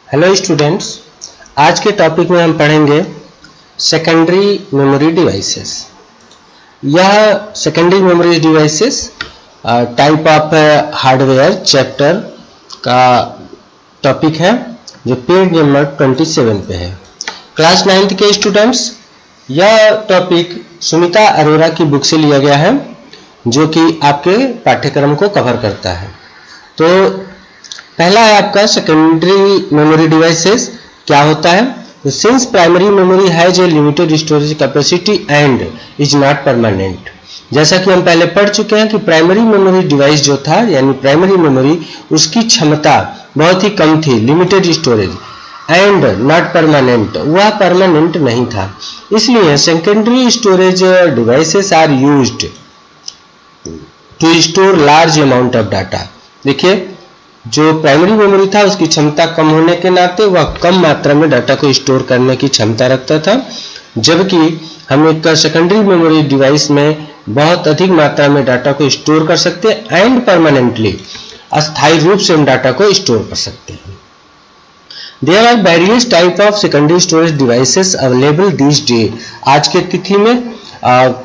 Hello students, आज के topic में हम पढ़ेंगे सेकेंडरी मेमोरी डिवाइसेस। यह secondary memory devices type of hardware chapter का टॉपिक है जो पेज नंबर 27 पे है। क्लास 9th के स्टूडेंट्स, यह टॉपिक सुमिता अरोरा की बुक से लिया गया है जो कि आपके पाठ्यक्रम को कवर करता है। तो पहला है आपका सेकेंडरी मेमोरी डिवाइसेस क्या होता है। तो since primary memory has a limited storage capacity and is not permanent, जैसा कि हम पहले पढ़ चुके हैं कि प्राइमरी मेमोरी डिवाइस जो था यानी प्राइमरी मेमोरी उसकी क्षमता बहुत ही कम थी, limited storage and not permanent, वह परमानेंट नहीं था। इसलिए secondary storage devices are used to store large amount of data. देखिए, जो प्राइमरी मेमोरी था उसकी क्षमता कम होने के नाते वह कम मात्रा में डाटा को स्टोर करने की क्षमता रखता था, जबकि हम एक सेकेंडरी मेमोरी डिवाइस में बहुत अधिक मात्रा में डाटा को स्टोर कर सकते हैं एंड परमानेंटली, अस्थायी रूप से हम डाटा को स्टोर कर सकते हैं। There are various type of secondary storage devices available this day. आज के तिथि में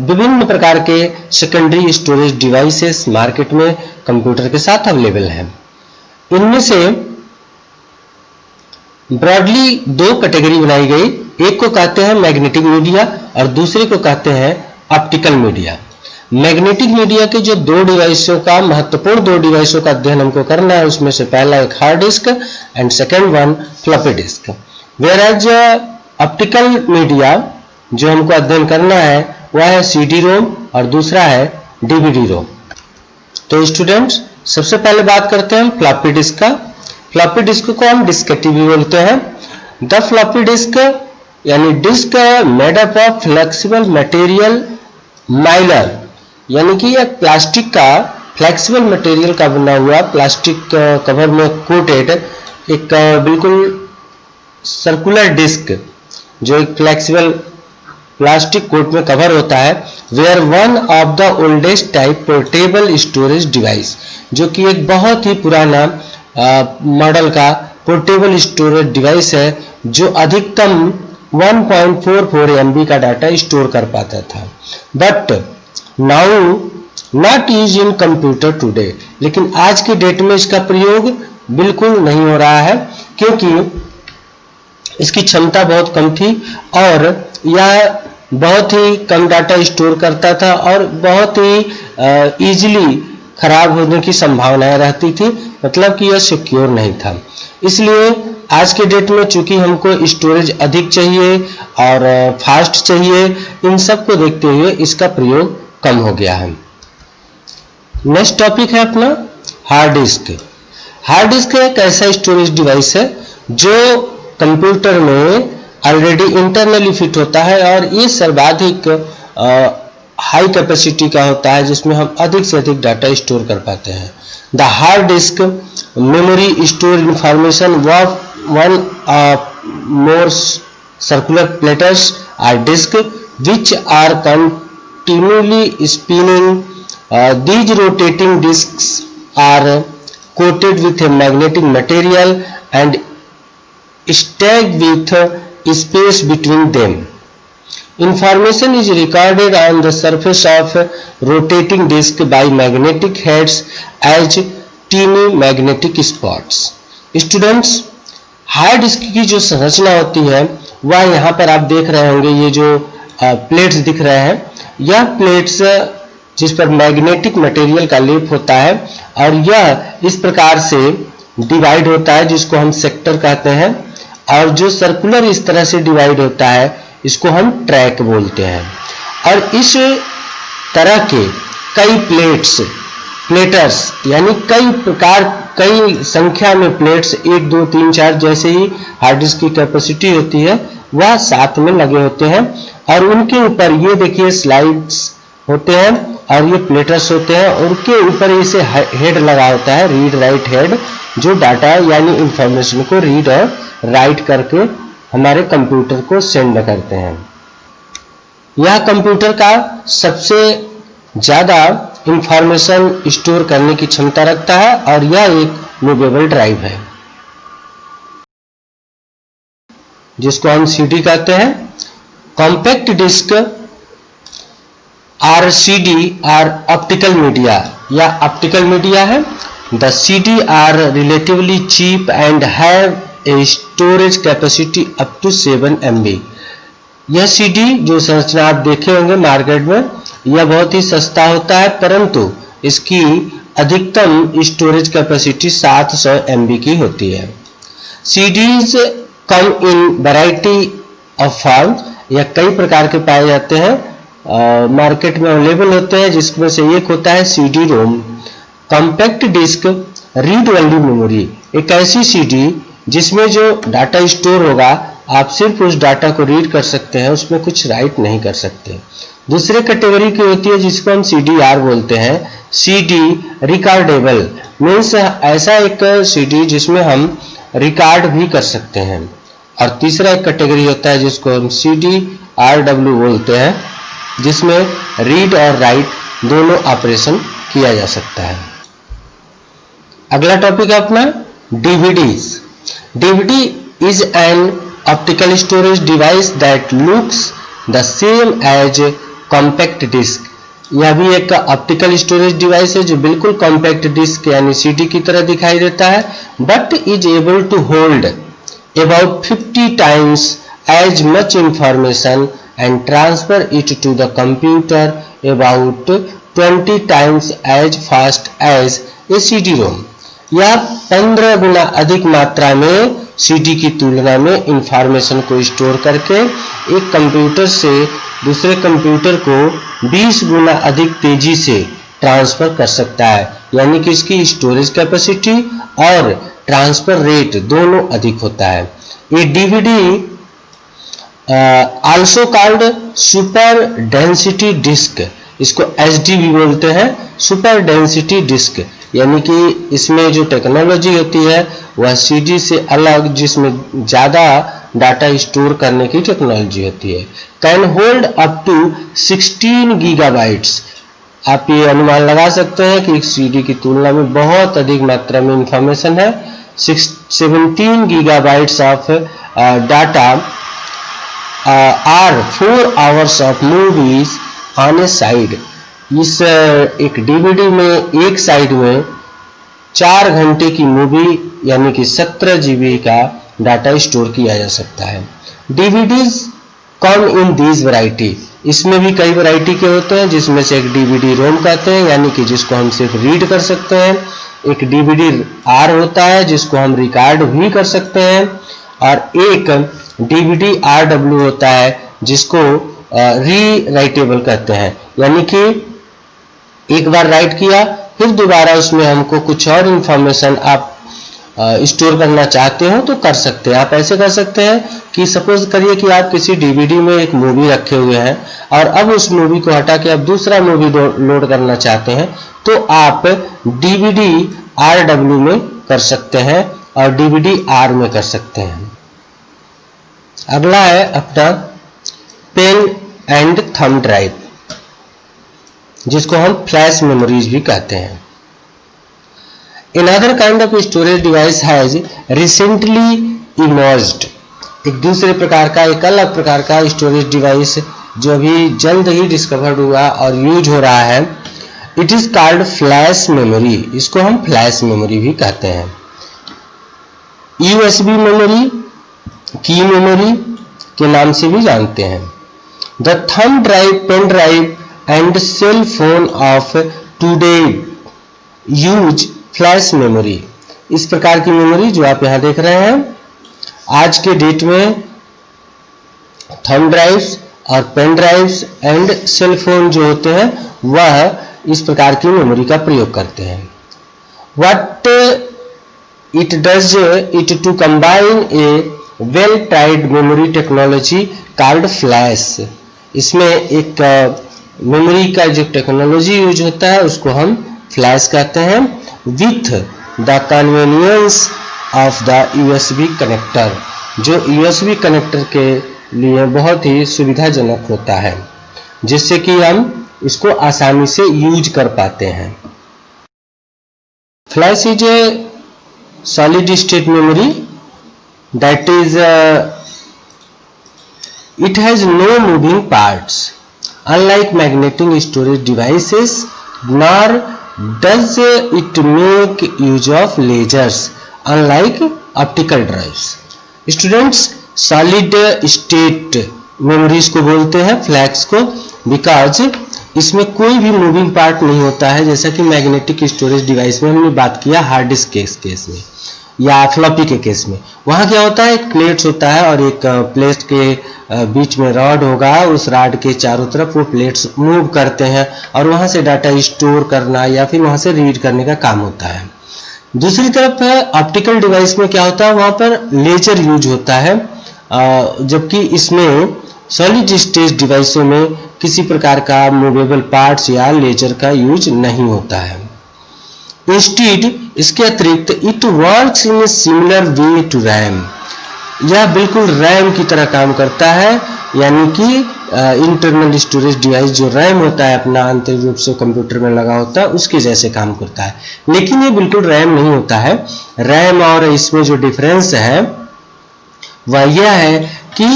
विभिन्न प्रकार के सेकेंडरी स्टोरेज डिवाइसेस मार्केट में कंप्यूटर के साथ अवेलेबल हैं। इनमें से ब्रॉडली दो कैटेगरी बनाई गई, एक को कहते हैं मैग्नेटिक मीडिया और दूसरे को कहते हैं ऑप्टिकल मीडिया। मैग्नेटिक मीडिया के जो दो डिवाइसों का महत्वपूर्ण दो डिवाइसों का अध्ययन हमको करना है, उसमें से पहला एक hard disk and second one floppy disk. Whereas optical media जो हमको अध्ययन करना है वह है सीडी रोम और दूसरा है डीवीडी रोम। तो स्टूडेंट्स, सबसे पहले बात करते हैं फ्लॉपी डिस्क का। फ्लॉपी डिस्क को हम डिस्केटिव भी बोलते हैं। द फ्लॉपी डिस्क यानी disk made up of flexible material Mylar, यानी कि एक प्लास्टिक का फ्लेक्सिबल मटेरियल का बना हुआ प्लास्टिक कवर में कोटेड एक बिल्कुल सर्कुलर डिस्क जो एक फ्लेक्सिबल प्लास्टिक कोट में कवर होता है। Were one of the oldest type portable storage device, जो कि एक बहुत ही पुराना मॉडल का पोर्टेबल स्टोरेज डिवाइस है जो अधिकतम 1.44 MB का डाटा स्टोर कर पाता था। But now not use in computer today, लेकिन आज के डेट में इसका प्रयोग बिल्कुल नहीं हो रहा है क्योंकि इसकी क्षमता बहुत कम थी और यह बहुत ही कम डाटा स्टोर करता था और बहुत ही इजीली खराब होने की संभावनाएं रहती थी, मतलब कि यह सिक्योर नहीं था। इसलिए आज के डेट में चूंकि हमको स्टोरेज अधिक चाहिए और फास्ट चाहिए, इन सब को देखते हुए इसका प्रयोग कम हो गया है। नेक्स्ट टॉपिक है अपना हार्ड डिस्क। हार्ड डिस्क एक ऐसा स्टोरेज डिवाइस है जो कंप्यूटर में ऑलरेडी इंटरनली फिट होता है और ये सर्वाधिक हाई कैपेसिटी का होता है जिसमें हम अधिक से अधिक डाटा स्टोर कर पाते हैं। The hard disk memory store information one more circular platters or disk which are continuously spinning. These rotating discs are coated with a magnetic material and stacked with space between them. Information is recorded on the surface of rotating disc by magnetic heads as teeny magnetic spots. Students, hard disk की जो संरचना होती है वह यहाँ पर आप देख रहे होंगे, ये जो प्लेट्स दिख रहे हैं, यह प्लेट्स जिस पर मैग्नेटिक मटेरियल का लेप होता है और यह इस प्रकार से डिवाइड होता है जिसको हम सेक्टर कहते हैं, और जो सर्कुलर इस तरह से डिवाइड होता है इसको हम ट्रैक बोलते हैं। और इस तरह के कई प्लेटर्स यानी कई प्रकार, कई संख्या में प्लेट्स 1 2 3 4 जैसे ही हार्ड डिस्क की कैपेसिटी होती है वह साथ में लगे होते हैं और उनके ऊपर ये देखिए स्लाइड्स होते हैं और ये प्लेटर्स होते हैं और उनके ऊपर इसे हेड लगा होता है, रीड राइट हेड, जो डाटा यानी इंफॉर्मेशन को रीड और राइट करके हमारे कंप्यूटर को सेंड करते हैं। यह कंप्यूटर का सबसे ज़्यादा इंफॉर्मेशन स्टोर करने की क्षमता रखता है और यह एक मूवेबल ड्राइव है। जिसको हम सीडी कहते हैं। Compact disk or CD are optical media या ऑप्टिकल मीडिया है। The CD are relatively cheap and have a storage capacity up to 7 MB। यह सीडी जो संरचना आप देखे होंगे मार्केट में, यह बहुत ही सस्ता होता है, परंतु इसकी अधिकतम स्टोरेज कैपेसिटी 700 MB की होती है। CDs come in variety of form, यह कई प्रकार के पाए जाते हैं, मार्केट में अवेलेबल होते हैं, जिसमें से एक होता है CD ROM. Compact disk read only memory, एक ऐसी सीडी जिसमें जो डाटा स्टोर होगा आप सिर्फ उस डाटा को रीड कर सकते हैं, उसमें कुछ राइट नहीं कर सकते। दूसरे कैटेगरी की होती है जिसको हम CDR बोलते हैं, CD रिकॉर्डेबल, मीन्स ऐसा एक CD जिसमें हम रिकॉर्ड भी कर सकते हैं। और तीसरा एक कैटेगरी होता है जिसको हम CDRW बोलते हैं, जिसमें रीड और राइट दोनों ऑपरेशन किया जा सकता है। अगला टॉपिक है अपना DVDs। DVD is an optical storage device that looks the same as compact disc। यह भी एक ऑप्टिकल स्टोरेज डिवाइस है जो बिल्कुल कॉम्पैक्ट डिस्क यानी सीडी की तरह दिखाई देता है, but is able to hold about 50 times as much information and transfer it to the computer about 20 times as fast as a CD-ROM। यह 15 गुना अधिक मात्रा में सीडी की तुलना में इंफॉर्मेशन को स्टोर करके एक कंप्यूटर से दूसरे कंप्यूटर को 20 गुना अधिक तेजी से ट्रांसफर कर सकता है, यानी कि इसकी स्टोरेज कैपेसिटी और ट्रांसफर रेट दोनों अधिक होता है। ये DVD also called super density disk, इसको एसडी भी बोलते हैं, सुपर डेंसिटी डिस्क, यानी कि इसमें जो टेक्नोलॉजी होती है वह सीडी से अलग, जिसमें ज़्यादा डाटा स्टोर करने की टेक्नोलॉजी होती है। Can hold up to 16 gigabytes. आप ये अनुमान लगा सकते हैं कि सीडी की तुलना में बहुत अधिक मात्रा में इंफॉर्मेशन है। 17 gigabytes of data or 4 hours of movies on a side. इस एक डीवीडी में एक साइड में 4 घंटे की मूवी यानी कि 17 GB का डाटा स्टोर किया जा सकता है। DVDs come in these variety, इसमें भी कई वैरायटी के होते हैं, जिसमें से एक डीवीडी रोम कहते हैं, यानी कि जिसको हम सिर्फ रीड कर सकते हैं। एक डीवीडी आर होता है जिसको हम रिकॉर्ड भी कर सकते हैं, और एक डीवीडी RW होता है जिसको री राइटेबल कहते हैं, यानी कि एक बार राइट किया फिर दोबारा उसमें हमको कुछ और इंफॉर्मेशन आप स्टोर करना चाहते हो तो कर सकते हैं। आप ऐसे कर सकते हैं कि सपोज करिए कि आप किसी डीवीडी में एक मूवी रखे हुए हैं और अब उस मूवी को हटा के आप दूसरा मूवी लोड करना चाहते हैं, तो आप डीवीडी RW में कर सकते हैं और डीवीडी R में कर सकते हैं। अगला है अपना पेन एंड थंब ड्राइव, जिसको हम फ्लैश मेमोरीज भी कहते हैं। Another kind of storage device has recently emerged। एक दूसरे प्रकार का, एक अलग प्रकार का स्टोरेज डिवाइस जो अभी जल्द ही डिस्कवर्ड हुआ और यूज हो रहा है, it is called flash memory. इसको हम फ्लैश मेमोरी भी कहते हैं। USB मेमोरी, की मेमोरी के नाम से भी जानते हैं। The thumb drive, pen drive and cell phone of today use flash memory. इस प्रकार की मेमोरी जो आप यहां देख रहे हैं, आज के डेट में थंब ड्राइव्स और pen drives and cell phone जो होते हैं वह इस प्रकार की मेमोरी का प्रयोग करते हैं। What it does it to combine a well tied memory technology called flash. इसमें एक मेमोरी का जो टेक्नोलॉजी यूज होता है उसको हम फ्लैश कहते हैं, with the convenience of the USB connector, जो USB कनेक्टर के लिए बहुत ही सुविधाजनक होता है, जिससे कि हम इसको आसानी से यूज कर पाते हैं। Flash is a solid state memory that is It has no moving parts. Unlike magnetic storage devices, nor does it make use of lasers, unlike optical drives. Students, solid state memories को बोलते हैं flags को, because इसमें कोई भी moving part नहीं होता है, जैसा कि मैग्नेटिक स्टोरेज डिवाइस में हमने बात किया हार्ड डिस्क के केस में या फ्लॉपी के केस में। वहाँ क्या होता है, एक प्लेट्स होता है और एक प्लेट के बीच में रॉड होगा, उस रॉड के चारों तरफ वो प्लेट्स मूव करते हैं और वहाँ से डाटा स्टोर करना या फिर वहाँ से रीड करने का काम होता है। दूसरी तरफ ऑप्टिकल डिवाइस में क्या होता है, वहाँ पर लेजर यूज होता है, जबकि इसमें सॉलिड स्टेट डिवाइसों में किसी प्रकार का मूवेबल पार्ट्स या लेजर का यूज नहीं होता है। इंस्टीड इसके अतिरिक्त it works in similar way to RAM, यह बिल्कुल रैम की तरह काम करता है, यानी कि इंटरनल स्टोरेज डिवाइस जो रैम होता है अपना आंतरिक रूप से कंप्यूटर में लगा होता है उसके जैसे काम करता है, लेकिन ये बिल्कुल रैम नहीं होता है। रैम और इसमें जो डिफरेंस है वह यह है कि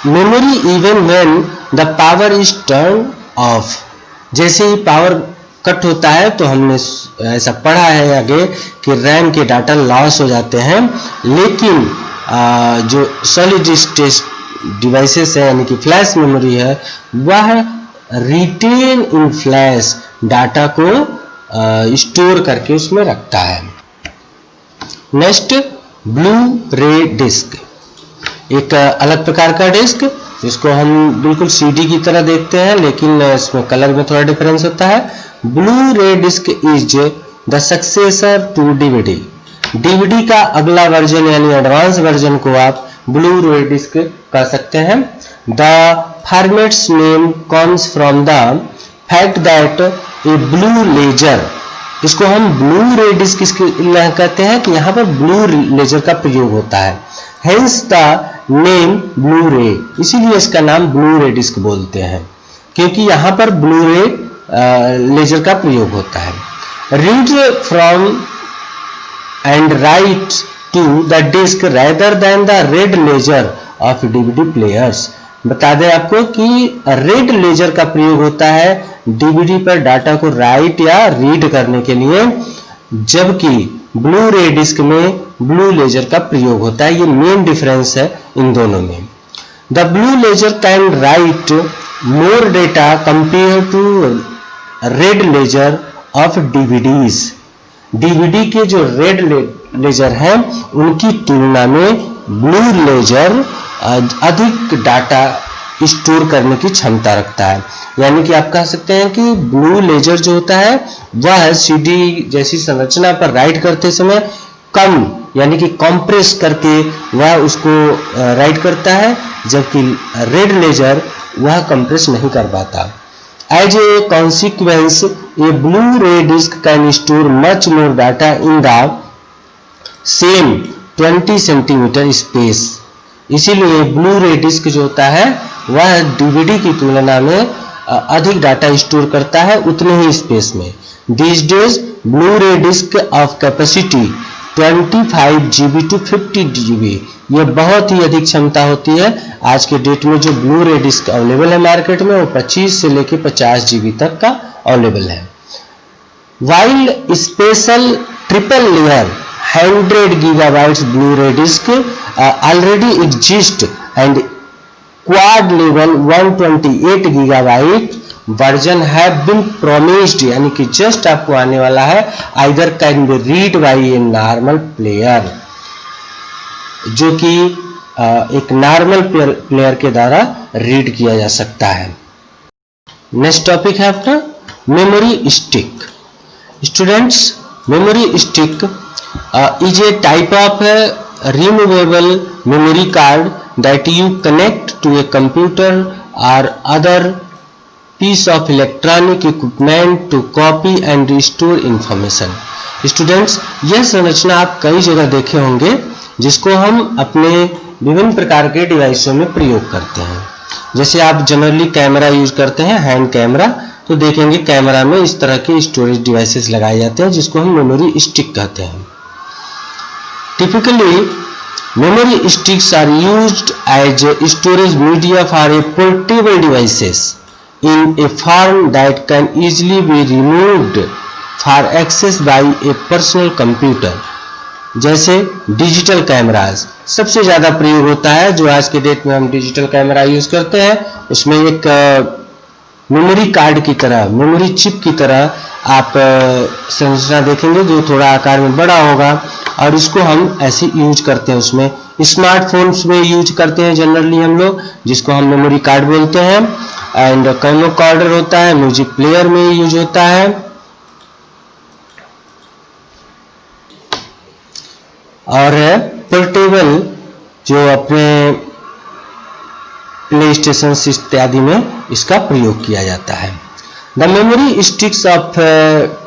memory even when the power is turn off, जैसे ही पावर कट होता है तो हमने ऐसा पढ़ा है आगे कि रैम के डाटा लॉस हो जाते हैं, लेकिन जो सॉलिड स्टेट डिवाइसेस है यानी कि फ्लैश मेमोरी है वह रिटेन इन फ्लैश डाटा को स्टोर करके उसमें रखता है। नेक्स्ट, ब्लू रे डिस्क, एक अलग प्रकार का डिस्क जिसको हम बिल्कुल सीडी की तरह देखते हैं, लेकिन इसमें कलर में थोड़ा डिफरेंस होता है। Blu ray disk is the successor to DVD, DVD का अगला वर्जन यानी एडवांस वर्जन को आप ब्लू रे डिस्क कह सकते हैं। The formats name comes from the fact that a blue laser, इसको हम ब्लू रे डिस्क इसलिए कहते हैं कि यहाँ पर ब्लू लेजर का प्रयोग होता है, हेंस द नेम ब्लू रे, इसीलिए इसका नाम ब्लू रे डिस्क बोलते हैं क्योंकि यहाँ पर ब्लू रे लेजर का प्रयोग होता है। Read from and write to the disk rather than the red laser of DVD players, बता दें आपको कि रेड लेजर का प्रयोग होता है डीवीडी पर डाटा को राइट या रीड करने के लिए, जबकि ब्लू रे डिस्क में ब्लू लेजर का प्रयोग होता है। ये मेन डिफरेंस है इन दोनों में। The blue laser can write more data compare to red laser of DVDs, DVD के जो रेड लेजर हैं उनकी तुलना में ब्लू लेजर अधिक डाटा स्टोर करने की क्षमता रखता है, यानी कि आप कह सकते हैं कि ब्लू लेजर जो होता है वह सीडी जैसी संरचना पर राइट करते समय कम यानी कि कंप्रेस करके वह उसको राइट करता है, जबकि रेड लेजर वह कंप्रेस नहीं कर पाता। As a consequence a Blu ray disc can store much more data in the same 20 centimetre space, इसीलिए ब्लू रे डिस्क जो होता है वह डीवीडी की तुलना में अधिक डाटा स्टोर करता है उतने ही स्पेस में। This days blu ray disk of capacity 25 GB to 50 GB, ये बहुत ही अधिक क्षमता होती है। आज के डेट में जो ब्लू रे डिस्क अवेलेबल है मार्केट में वो 25 से लेकर 50 GB तक का अवेलेबल है। While special triple layer 100 GB Blu ray disc already exist and quad level 128 GB version have been promised, यानी कि जस्ट आपको आने वाला है। Either can be read by a normal player, जो कि एक नॉर्मल प्लेयर के द्वारा रीड किया जा सकता है। नेक्स्ट टॉपिक है अपना memory stick. Students, memory stick is a type of removable memory card that you connect to a computer or other piece of electronic equipment to copy and restore information. Students, यह संरचना आप कई जगह देखे होंगे जिसको हम अपने विभिन्न प्रकार के डिवाइसों में प्रयोग करते हैं। जैसे आप जनरली कैमरा यूज करते हैं, हैंड कैमरा, तो देखेंगे कैमरा में इस तरह के स्टोरेज डिवाइसेस लगाए जाते हैं जिसको हम मेमोरी स्टिक कहते हैं। Typically, Memory sticks are used as storage media for a portable devices in a form that can easily be removed for access by a personal computer. जैसे डिजिटल कैमराज सबसे ज़्यादा प्रयोग होता है, जो आज के डेट में हम डिजिटल कैमरा यूज़ करते हैं, उसमें एक मेमोरी कार्ड की तरह, मेमोरी चिप की तरह आप संरचना देखेंगे जो थोड़ा आकार में बड़ा होगा, और इसको हम ऐसे यूज करते हैं। उसमें स्मार्टफोन्स में यूज करते हैं जनरली हम लोग, जिसको हम मेमोरी कार्ड बोलते हैं। एंड कैमोकॉर्डर होता है, म्यूजिक प्लेयर में यूज होता है। और पोर्टेबल जो अपने प्ले स्टेशन इत्यादि में इसका प्रयोग किया जाता है। The memory sticks of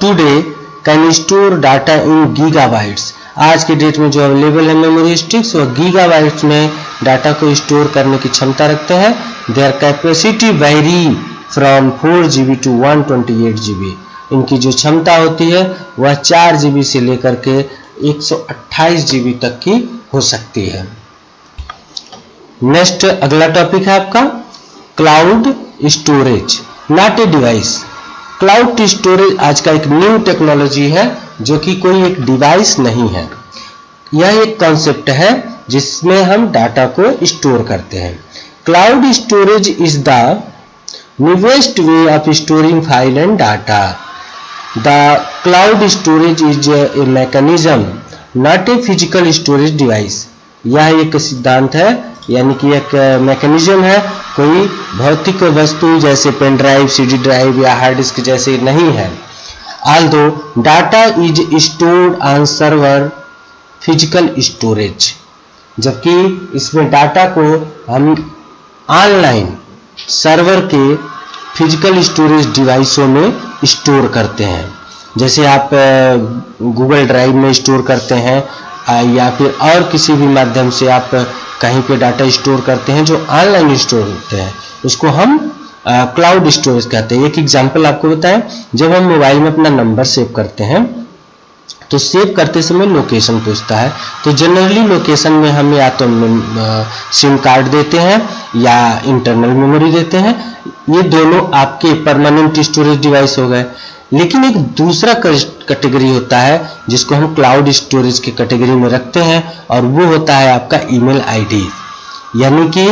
today can store data in gigabytes. आज के डेट में जो अवेलेबल है मेमोरी स्टिक्स, वह गीगाबाइट्स में डाटा को स्टोर करने की क्षमता रखते हैं। Their capacity vary from 4 GB to 128 GB। इनकी जो क्षमता होती है वह 4 GB से लेकर के 128 GB तक की हो सकती है। नेक्स्ट अगला टॉपिक है आपका cloud storage, not a device. Cloud storage आज का एक न्यू टेक्नोलॉजी है, जो कि कोई एक डिवाइस नहीं है। यह एक कॉन्सेप्ट है जिसमें हम डाटा को स्टोर करते हैं। Cloud storage is the newest way of storing file and data. The cloud storage is a mechanism, not a physical storage device. यह एक सिद्धांत है, यानी कि एक मैकेनिज्म है, कोई भौतिक वस्तु जैसे पेन ड्राइव, CD ड्राइव या हार्ड डिस्क जैसे नहीं है। Although data is stored on server physical storage, जबकि इसमें डाटा को हम ऑनलाइन सर्वर के फिजिकल स्टोरेज डिवाइसों में स्टोर करते हैं। जैसे आप गूगल ड्राइव में स्टोर करते हैं, या फिर और किसी भी माध्यम से आप कहीं पे डाटा स्टोर करते हैं जो ऑनलाइन स्टोर होते हैं, उसको हम क्लाउड स्टोरेज कहते हैं। एक एग्जांपल आपको बताएं, जब हम मोबाइल में अपना नंबर सेव करते हैं तो सेव करते समय लोकेशन पूछता है, तो जनरली लोकेशन में हम या तो सिम कार्ड देते हैं या इंटरनल मेमोरी देते हैं। ये दोनों आपके परमानेंट स्टोरेज डिवाइस हो गए। लेकिन एक दूसरा कैटेगरी होता है जिसको हम क्लाउड स्टोरेज के कैटेगरी में रखते हैं, और वो होता है आपका ईमेल आईडी। यानी कि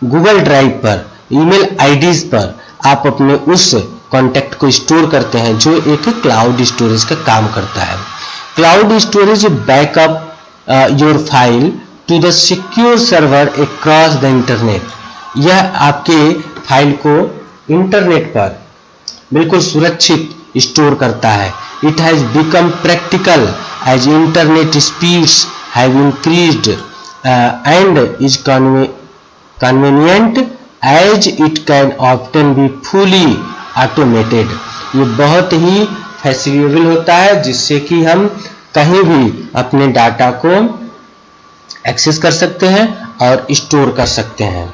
गूगल ड्राइव पर ईमेल आईडीज पर आप अपने उस कॉन्टैक्ट को स्टोर करते हैं, जो एक क्लाउड स्टोरेज का काम करता है। Cloud storage backup your file to the secure server across the internet. यह आपके फाइल को इंटरनेट पर बिल्कुल सुरक्षित स्टोर करता है। It has become practical as internet speeds have increased and is convenient as it can often be fully automated. ये बहुत ही फैसिलिटेबल होता है, जिससे कि हम कहीं भी अपने डाटा को एक्सेस कर सकते हैं और स्टोर कर सकते हैं।